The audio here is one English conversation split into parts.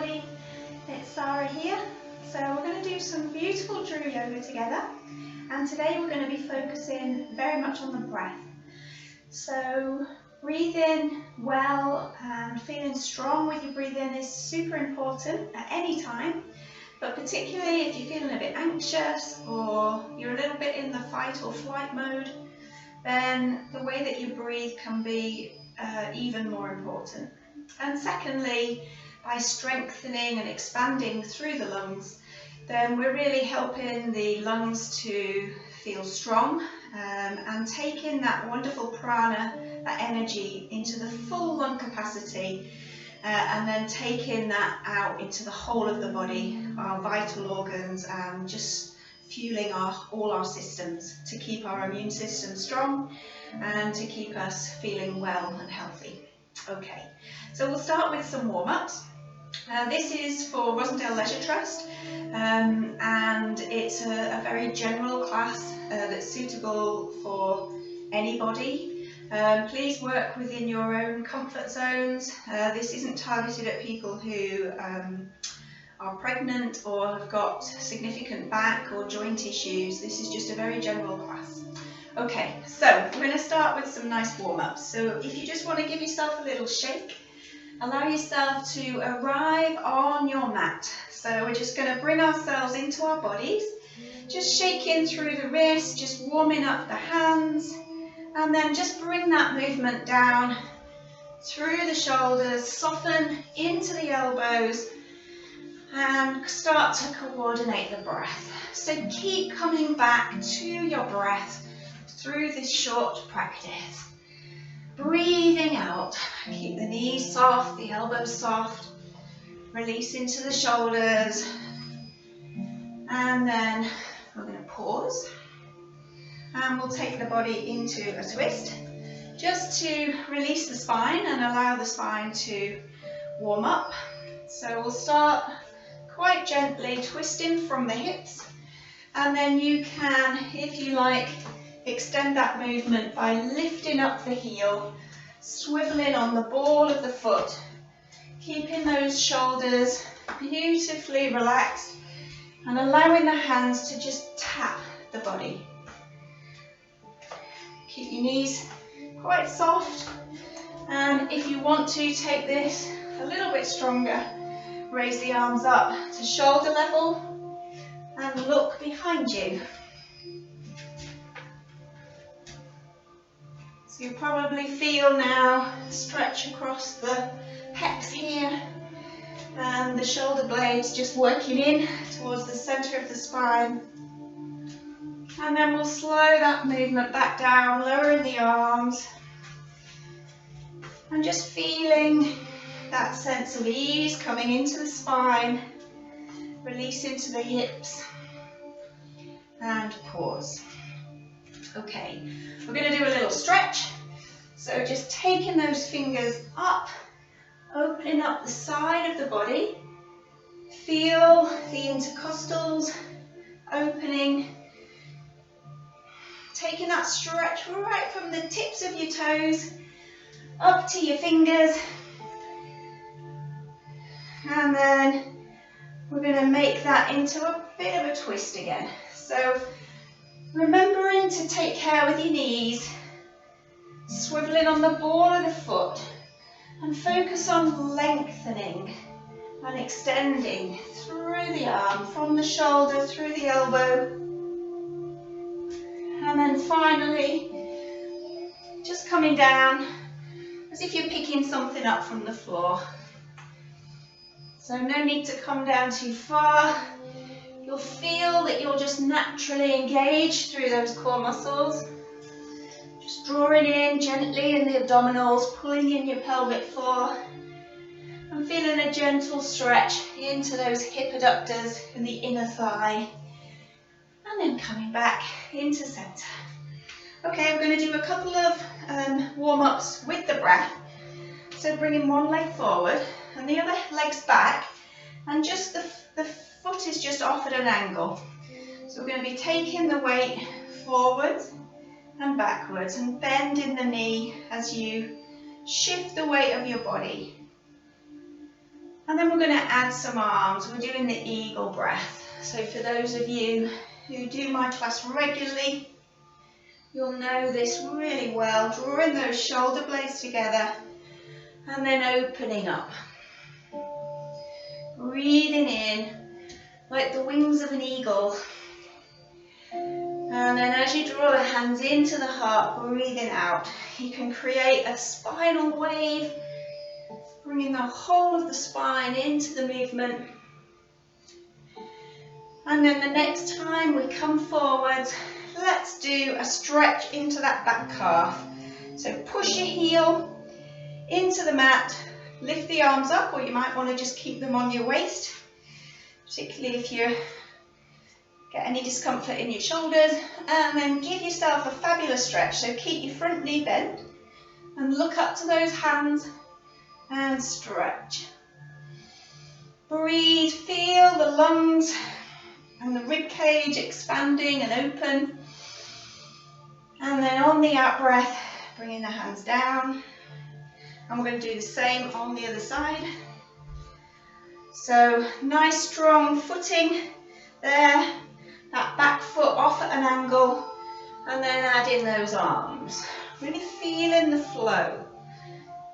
everybody, it's Sarah here. So we're going to do some beautiful Drew yoga together, and today we're going to be focusing very much on the breath. So breathing well and feeling strong with your breathing is super important at any time, but particularly if you're feeling a bit anxious or you're a little bit in the fight or flight mode, then the way that you breathe can be even more important. And secondly, by strengthening and expanding through the lungs, then we're really helping the lungs to feel strong and taking that wonderful prana, that energy, into the full lung capacity, and then taking that out into the whole of the body, our vital organs, and just fueling all our systems to keep our immune system strong and to keep us feeling well and healthy. Okay, so we'll start with some warm-ups. This is for Rosendale Leisure Trust, and it's a very general class that's suitable for anybody. Please work within your own comfort zones. This isn't targeted at people who are pregnant or have got significant back or joint issues. This is just a very general class. Okay, so we're going to start with some nice warm-ups. So if you just want to give yourself a little shake, allow yourself to arrive on your mat. So we're just going to bring ourselves into our bodies, just shaking through the wrists, just warming up the hands, and then just bring that movement down through the shoulders, soften into the elbows, and start to coordinate the breath. So keep coming back to your breath through this short practice. Breathing out, keep the knees soft, the elbows soft, release into the shoulders, and then we're going to pause, and we'll take the body into a twist, just to release the spine and allow the spine to warm up. So we'll start quite gently twisting from the hips, and then you can, if you like, extend that movement by lifting up the heel, swiveling on the ball of the foot, keeping those shoulders beautifully relaxed and allowing the hands to just tap the body. Keep your knees quite soft, and if you want to take this a little bit stronger, raise the arms up to shoulder level and look behind you. So you probably feel now stretch across the pecs here, and the shoulder blades just working in towards the center of the spine. And then we'll slow that movement back down, lowering the arms, and just feeling that sense of ease coming into the spine, release into the hips, and pause. Okay, we're going to do a little stretch. So just taking those fingers up, opening up the side of the body. Feel the intercostals opening. Taking that stretch right from the tips of your toes up to your fingers. And then we're going to make that into a bit of a twist again. So remembering to take care with your knees, swiveling on the ball of the foot, and focus on lengthening and extending through the arm, from the shoulder through the elbow. And then finally, just coming down as if you're picking something up from the floor. So no need to come down too far. You'll feel that you'll just naturally engage through those core muscles. Just drawing in gently in the abdominals, pulling in your pelvic floor, and feeling a gentle stretch into those hip adductors in the inner thigh. And then coming back into center. Okay, we're going to do a couple of warm-ups with the breath. So bringing one leg forward and the other leg's back, and just the foot is just off at an angle. So we're going to be taking the weight forwards and backwards and bending the knee as you shift the weight of your body. And then we're going to add some arms. We're doing the eagle breath. So for those of you who do my class regularly, you'll know this really well. Drawing those shoulder blades together and then opening up. Breathing in like the wings of an eagle. And then as you draw the hands into the heart, breathing out, you can create a spinal wave, bringing the whole of the spine into the movement. And then the next time we come forward, let's do a stretch into that back calf. So push your heel into the mat, lift the arms up, or you might want to just keep them on your waist, particularly if you get any discomfort in your shoulders, and then give yourself a fabulous stretch. So keep your front knee bent and look up to those hands and stretch. Breathe, feel the lungs and the rib cage expanding and open. And then on the out breath, bringing the hands down. And we're going to do the same on the other side. So nice strong footing there. That back foot off at an angle, and then add in those arms. Really feeling the flow.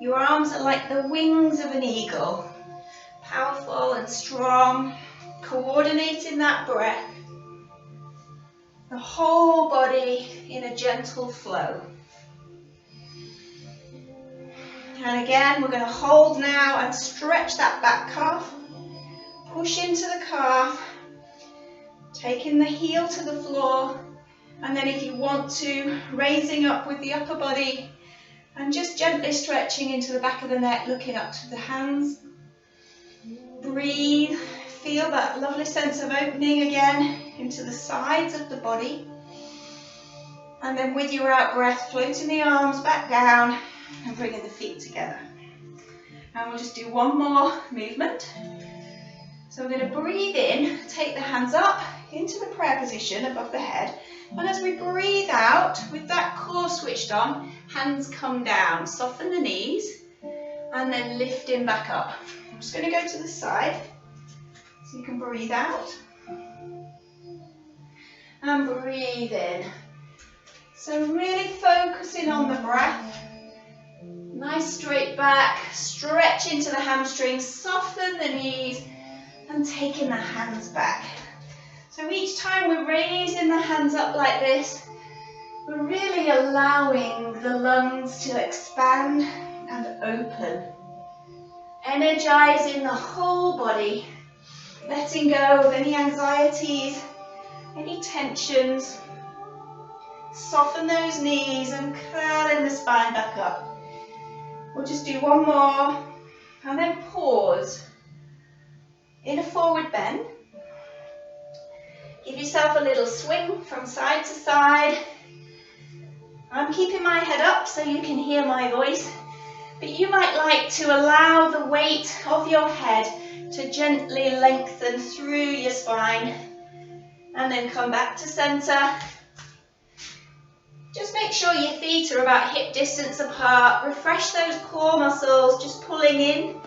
Your arms are like the wings of an eagle. Powerful and strong, coordinating that breath. The whole body in a gentle flow. And again, we're going to hold now and stretch that back calf. Push into the calf. Taking the heel to the floor, and then if you want to, raising up with the upper body and just gently stretching into the back of the neck, looking up to the hands. Breathe, feel that lovely sense of opening again into the sides of the body. And then with your out breath, floating the arms back down and bringing the feet together. And we'll just do one more movement. So we're going to breathe in, take the hands up into the prayer position above the head, and as we breathe out, with that core switched on, hands come down, soften the knees, and then lifting back up. I'm just going to go to the side, so you can breathe out, and breathe in. So really focusing on the breath, nice straight back, stretch into the hamstrings, soften the knees, and taking the hands back. So each time we're raising the hands up like this, we're really allowing the lungs to expand and open. Energizing the whole body, letting go of any anxieties, any tensions. Soften those knees and curling the spine back up. We'll just do one more and then pause in a forward bend. Give yourself a little swing from side to side. I'm keeping my head up so you can hear my voice, but you might like to allow the weight of your head to gently lengthen through your spine and then come back to center. Just make sure your feet are about hip distance apart. Refresh those core muscles, just pulling in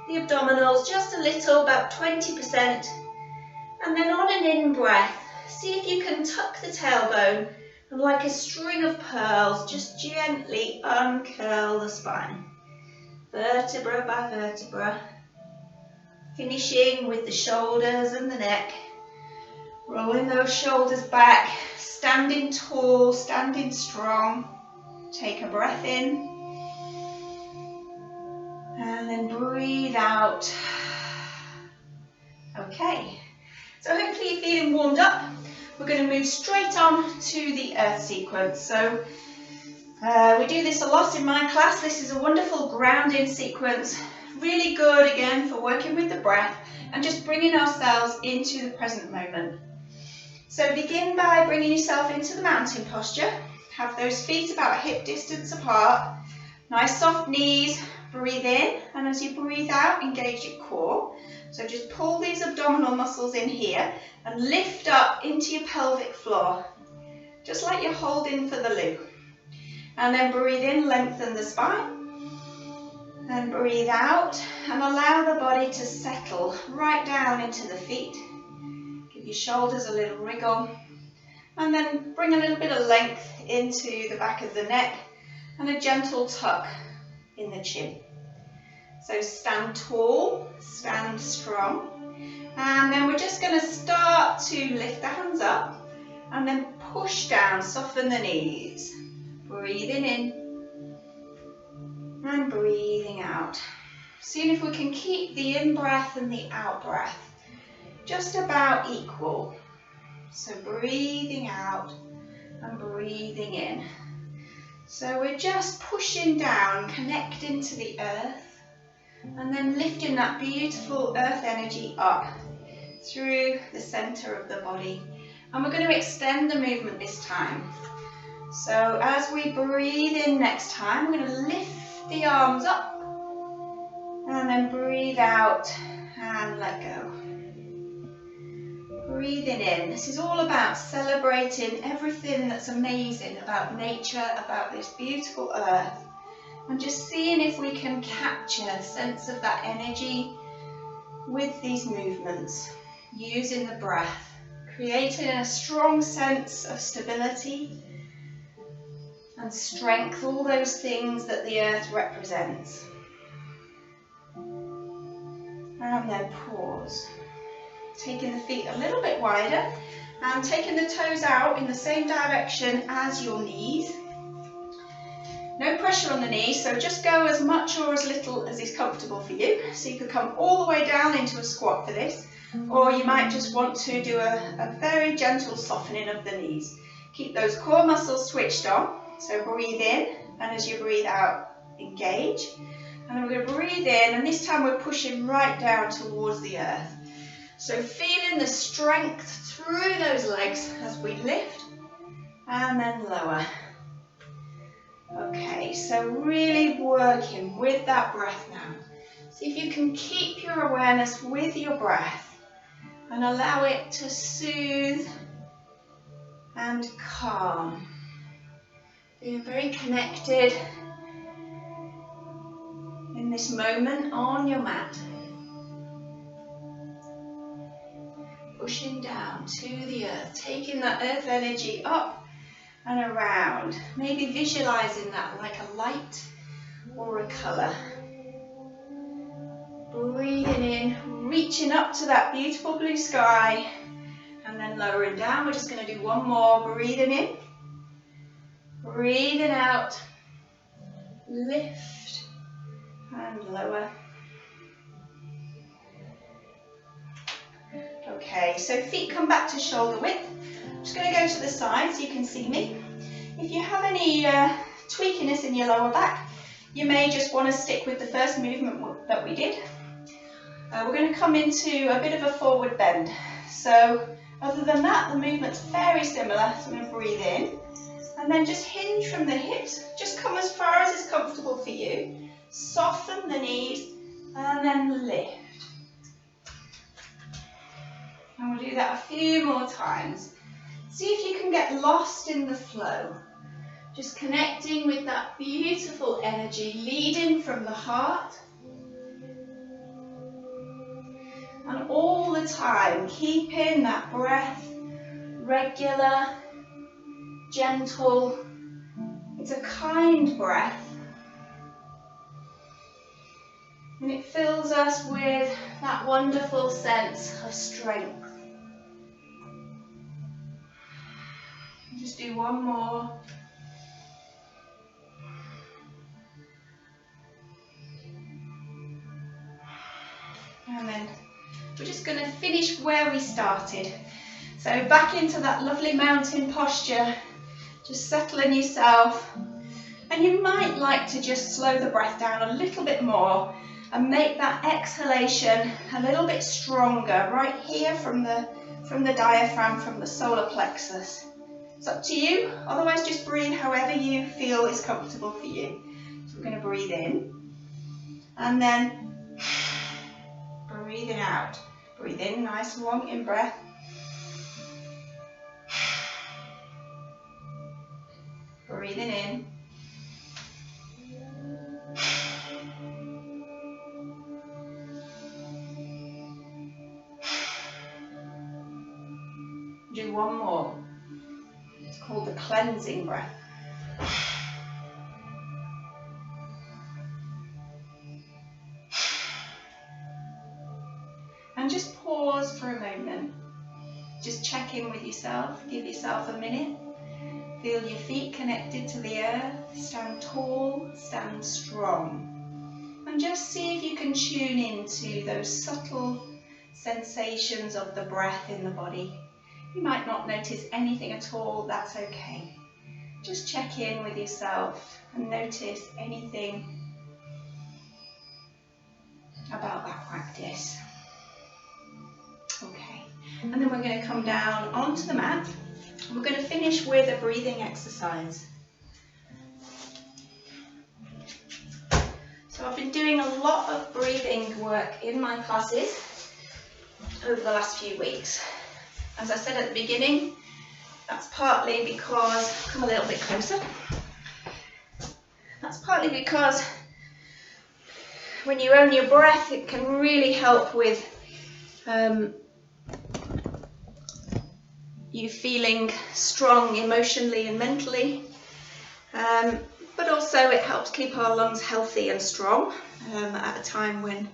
the abdominals just a little, about 20%. And then on an in breath, see if you can tuck the tailbone and like a string of pearls, just gently uncurl the spine. Vertebra by vertebra. Finishing with the shoulders and the neck. Rolling those shoulders back, standing tall, standing strong. Take a breath in. And then breathe out. Okay, so hopefully you're feeling warmed up. We're going to move straight on to the earth sequence. So we do this a lot in my class. This is a wonderful grounding sequence. Really good again for working with the breath and just bringing ourselves into the present moment. So begin by bringing yourself into the mountain posture. Have those feet about hip distance apart. Nice soft knees. Breathe in, and as you breathe out, engage your core. So just pull these abdominal muscles in here and lift up into your pelvic floor, just like you're holding for the loo. And then breathe in, lengthen the spine. And breathe out and allow the body to settle right down into the feet. Give your shoulders a little wriggle. And then bring a little bit of length into the back of the neck and a gentle tuck in the chin. So stand tall, stand strong. And then we're just going to start to lift the hands up and then push down, soften the knees. Breathing in and breathing out. Seeing if we can keep the in-breath and the out-breath just about equal. So breathing out and breathing in. So we're just pushing down, connecting to the earth, and then lifting that beautiful earth energy up through the center of the body. And we're going to extend the movement this time. So as we breathe in next time, we're going to lift the arms up and then breathe out and let go. Breathing in. This is all about celebrating everything that's amazing about nature, about this beautiful earth, and just seeing if we can capture a sense of that energy with these movements, using the breath, creating a strong sense of stability and strength, all those things that the earth represents. And then pause. Taking the feet a little bit wider and taking the toes out in the same direction as your knees. No pressure on the knees, so just go as much or as little as is comfortable for you. So you could come all the way down into a squat for this, or you might just want to do a very gentle softening of the knees. Keep those core muscles switched on, so breathe in, and as you breathe out, engage. And then we're going to breathe in, and this time we're pushing right down towards the earth. So feeling the strength through those legs as we lift and then lower. Okay, so really working with that breath now. See if you can keep your awareness with your breath and allow it to soothe and calm. Being very connected in this moment on your mat. Pushing down to the earth, taking that earth energy up and around. Maybe visualizing that like a light or a colour. Breathing in, reaching up to that beautiful blue sky and then lowering down. We're just going to do one more. Breathing in, breathing out, lift and lower. Okay, so feet come back to shoulder width. I'm just going to go to the side so you can see me. If you have any tweakiness in your lower back, you may just want to stick with the first movement that we did. We're going to come into a bit of a forward bend. So other than that, the movement's very similar. So I'm going to breathe in and then just hinge from the hips. Just come as far as is comfortable for you. Soften the knees and then lift. And we'll do that a few more times. See if you can get lost in the flow. Just connecting with that beautiful energy, leading from the heart. And all the time, keeping that breath regular, gentle. It's a kind breath. And it fills us with that wonderful sense of strength. Just do one more. And then we're just going to finish where we started. So back into that lovely mountain posture, just settling yourself. And you might like to just slow the breath down a little bit more and make that exhalation a little bit stronger right here from the diaphragm, from the solar plexus. It's up to you, otherwise just breathe however you feel is comfortable for you. So we're going to breathe in and then breathing out. Breathe in, nice long in breath. Breathing in. Do one more. It's called the cleansing breath. And just pause for a moment. Just check in with yourself. Give yourself a minute. Feel your feet connected to the earth. Stand tall, stand strong. And just see if you can tune into those subtle sensations of the breath in the body. You might not notice anything at all, that's okay. Just check in with yourself and notice anything about that practice. Okay, and then we're going to come down onto the mat. We're going to finish with a breathing exercise. So I've been doing a lot of breathing work in my classes over the last few weeks. As I said at the beginning, that's partly because, come a little bit closer, that's partly because when you own your breath, it can really help with you feeling strong emotionally and mentally, but also it helps keep our lungs healthy and strong at a time when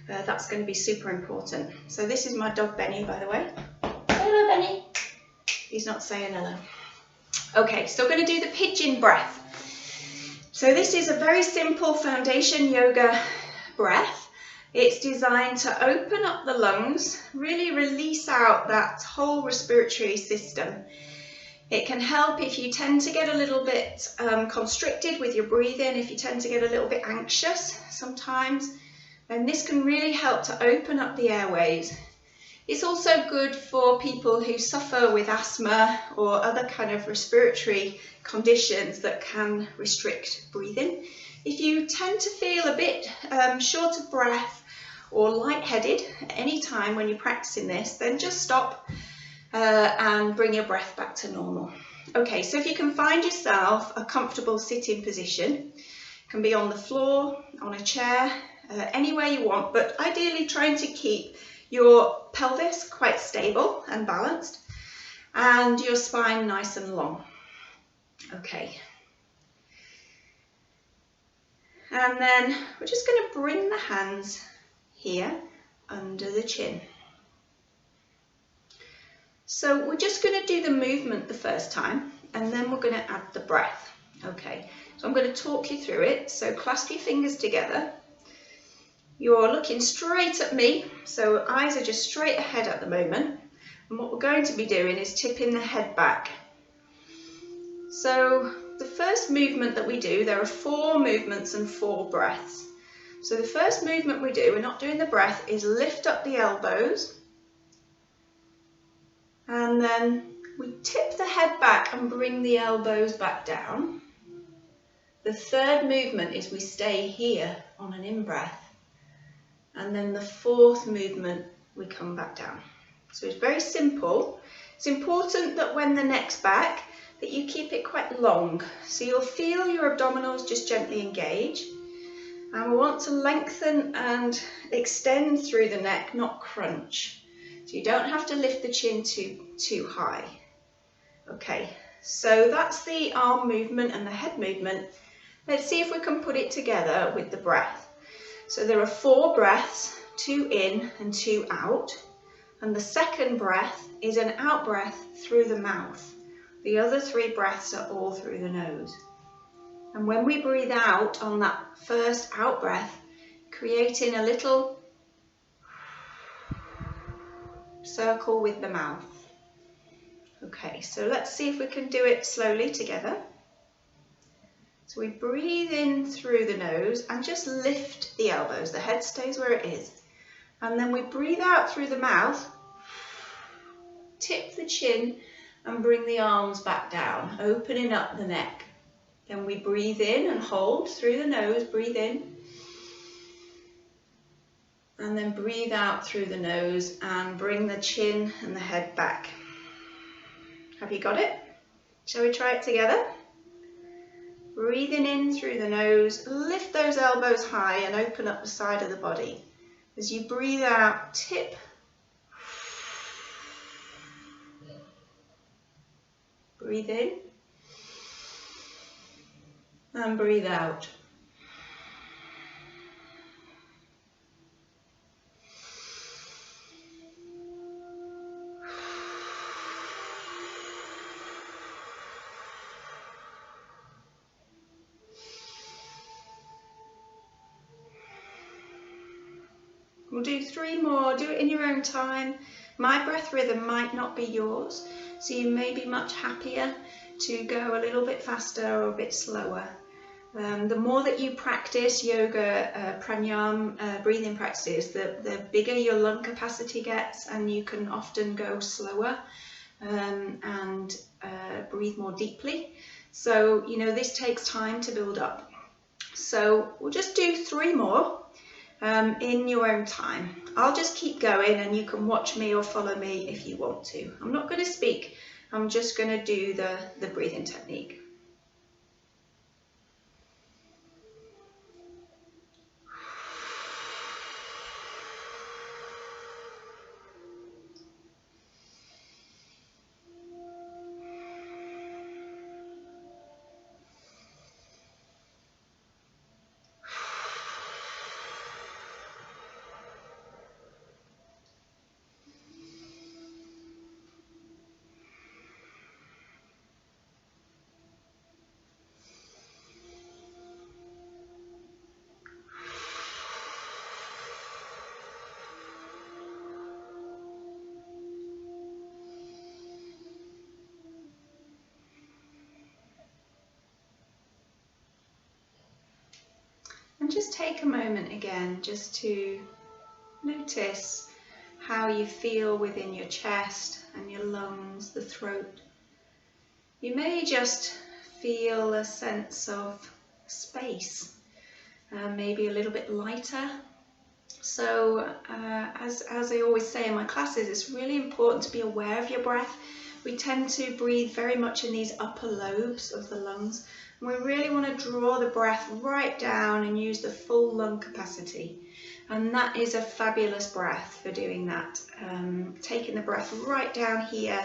that's going to be super important. So this is my dog Benny, by the way. Hello Benny. He's not saying hello. Okay, so we're going to do the pigeon breath. So this is a very simple foundation yoga breath. It's designed to open up the lungs, really release out that whole respiratory system. It can help if you tend to get a little bit constricted with your breathing, if you tend to get a little bit anxious sometimes, then this can really help to open up the airways. It's also good for people who suffer with asthma or other kind of respiratory conditions that can restrict breathing. If you tend to feel a bit short of breath or lightheaded at any time when you're practicing this, then just stop and bring your breath back to normal. Okay, so if you can find yourself a comfortable sitting position, it can be on the floor, on a chair, anywhere you want, but ideally trying to keep your pelvis quite stable and balanced and your spine nice and long. Okay. And then we're just going to bring the hands here under the chin. So we're just going to do the movement the first time and then we're going to add the breath. Okay, so I'm going to talk you through it. So clasp your fingers together. You're looking straight at me, so eyes are just straight ahead at the moment. And what we're going to be doing is tipping the head back. So the first movement that we do, there are 4 movements and 4 breaths. So the first movement we do, we're not doing the breath, is lift up the elbows. And then we tip the head back and bring the elbows back down. The third movement is we stay here on an in-breath. And then the 4th movement, we come back down. So it's very simple. It's important that when the neck's back, that you keep it quite long. So you'll feel your abdominals just gently engage. And we want to lengthen and extend through the neck, not crunch. So you don't have to lift the chin too high. Okay, so that's the arm movement and the head movement. Let's see if we can put it together with the breath. So there are 4 breaths, 2 in and 2 out. And the second breath is an out breath through the mouth. The other 3 breaths are all through the nose. And when we breathe out on that first out breath, creating a little circle with the mouth. Okay, so let's see if we can do it slowly together. So we breathe in through the nose and just lift the elbows. The head stays where it is. And then we breathe out through the mouth, tip the chin and bring the arms back down, opening up the neck. Then we breathe in and hold through the nose, breathe in. And then breathe out through the nose and bring the chin and the head back. Have you got it? Shall we try it together? Breathing in through the nose, lift those elbows high and open up the side of the body. As you breathe out, tip. Breathe in and breathe out. We'll do 3 more, do it in your own time. My breath rhythm might not be yours, so you may be much happier to go a little bit faster or a bit slower. The more that you practice yoga, pranayama, breathing practices, the bigger your lung capacity gets, and you can often go slower and breathe more deeply. So, you know, this takes time to build up. So we'll just do 3 more in your own time. I'll just keep going and you can watch me or follow me if you want to. I'm not going to speak, I'm just going to do the breathing technique. And just take a moment again just to notice how you feel within your chest and your lungs, the throat. You may just feel a sense of space, maybe a little bit lighter. So as I always say in my classes, it's really important to be aware of your breath. We tend to breathe very much in these upper lobes of the lungs. And we really want to draw the breath right down and use the full lung capacity. And that is a fabulous breath for doing that. Taking the breath right down here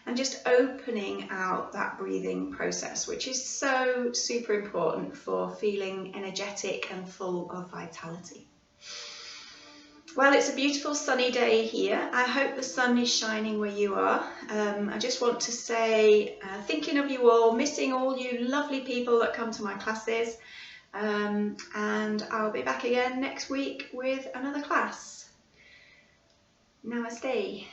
and just opening out that breathing process, which is so super important for feeling energetic and full of vitality. Well, it's a beautiful sunny day here. I hope the sun is shining where you are. I just want to say, thinking of you all, missing all you lovely people that come to my classes, and I'll be back again next week with another class. Namaste.